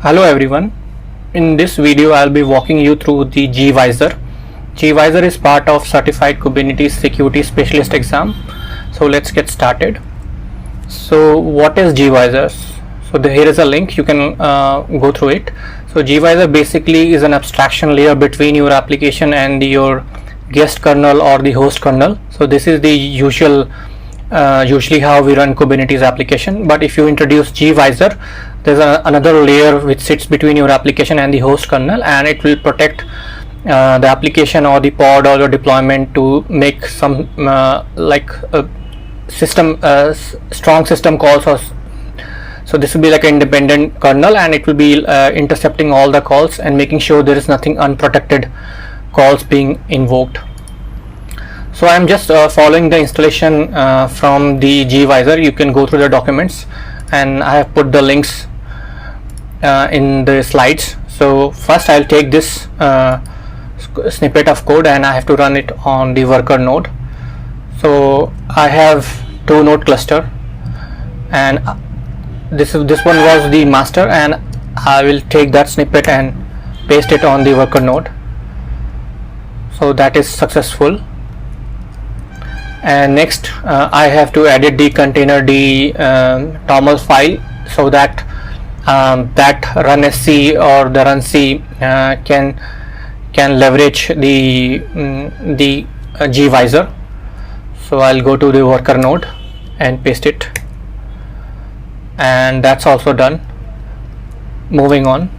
Hello everyone. In this video I'll be walking you through the gVisor. gVisor is part of Certified Kubernetes Security Specialist exam. So let's get started. So what is gVisor? So here is a link, you can go through it. So gVisor basically is an abstraction layer between your application and your guest kernel or the host kernel. So this is the usually how we run Kubernetes application, but if you introduce gVisor, there's another layer which sits between your application and the host kernel, and it will protect the application or the pod or your deployment to make some strong system calls. So this will be like an independent kernel, and it will be intercepting all the calls and making sure there is nothing unprotected calls being invoked. So I'm just following the installation from the gVisor. You can go through the documents, and I have put the links in the slides. So first I'll take this snippet of code and I have to run it on the worker node. So I have 2 node cluster, and this one was the master, and I will take that snippet and paste it on the worker node. So that is successful. And next I have to edit the container toml file so that that runsc or the runsc can leverage the gVisor. So I'll go to the worker node and paste it, and that's also done. Moving on.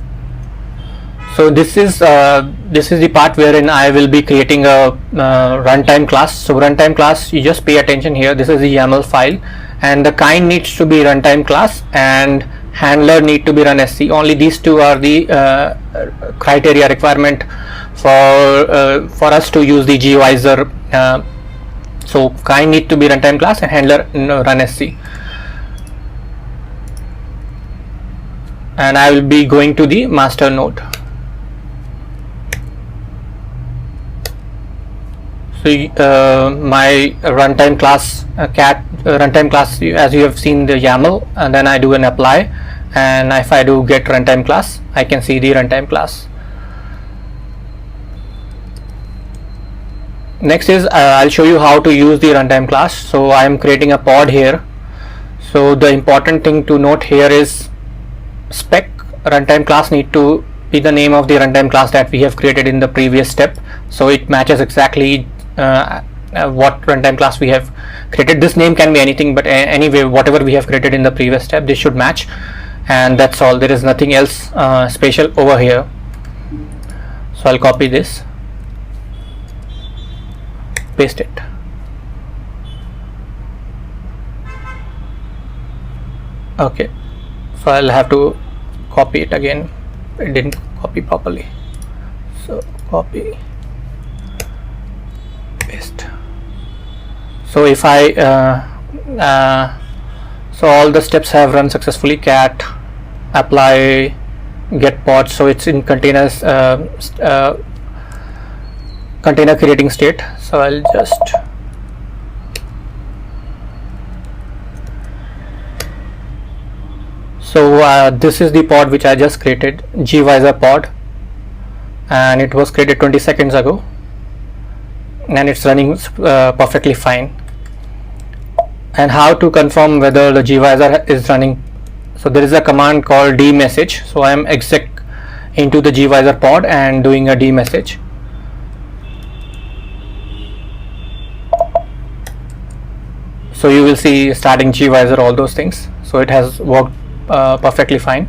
So this is the part wherein I will be creating a runtime class. So runtime class, you just pay attention here. This is the YAML file, and the kind needs to be runtime class, and handler need to be runsc. Only these two are the criteria requirement for us to use the gVisor. So kind need to be runtime class and handler runsc. And I will be going to the master node. So my runtime class runtime class, as you have seen the YAML, and then I do an apply, and if I do get runtime class, I can see the runtime class. Next is I'll show you how to use the runtime class. So I am creating a pod here. So the important thing to note here is spec runtime class need to be the name of the runtime class that we have created in the previous step, so it matches exactly what runtime class we have created. This name can be anything, but anyway, whatever we have created in the previous step, this should match, and that's all. There is nothing else special over here. So I'll copy this, paste it. Okay, so I'll have to copy it again. It didn't copy properly. So copy, paste. So if I so all the steps have run successfully. Cat apply get pod. So it's in containers container creating state. So I'll just this is the pod which I just created, gVisor pod, and it was created 20 seconds ago, and it's running perfectly fine. And how to confirm whether the gVisor is running? So there is a command called dmessage. So I am exec into the gVisor pod and doing a dmessage. So you will see starting gVisor, all those things. So it has worked perfectly fine.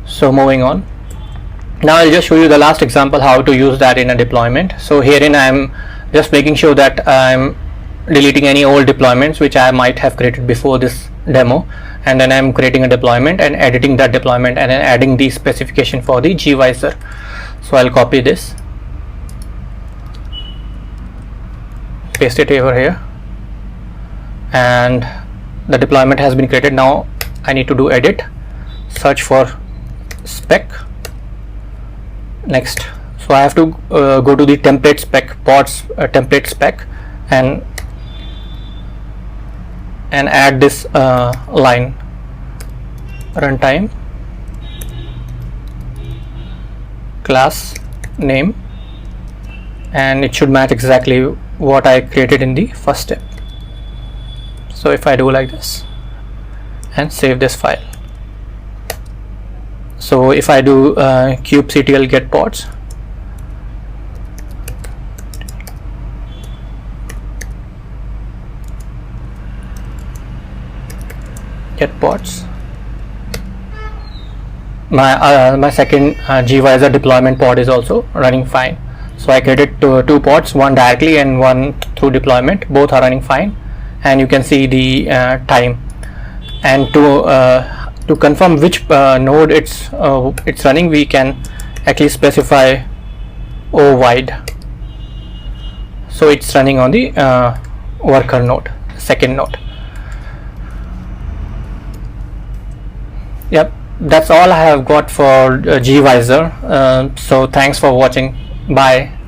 So moving on. Now I'll just show you the last example how to use that in a deployment. So herein I am just making sure that I'm deleting any old deployments which I might have created before this demo, and then I'm creating a deployment and editing that deployment and then adding the specification for the gVisor. So I'll copy this, paste it over here, and the deployment has been created. Now I need to do edit, search for spec. Next, so I have to go to the template spec, pods template spec, and add this line, runtime class name, and it should match exactly what I created in the first step. So if I do like this and save this file, so if I do kubectl get pods, my second gVisor deployment pod is also running fine. So I created two pods, one directly and one through deployment. Both are running fine, and you can see the time. And to confirm which node it's running, we can actually specify O wide. So it's running on the worker node, second node. Yep, that's all I have got for gVisor. So thanks for watching. Bye.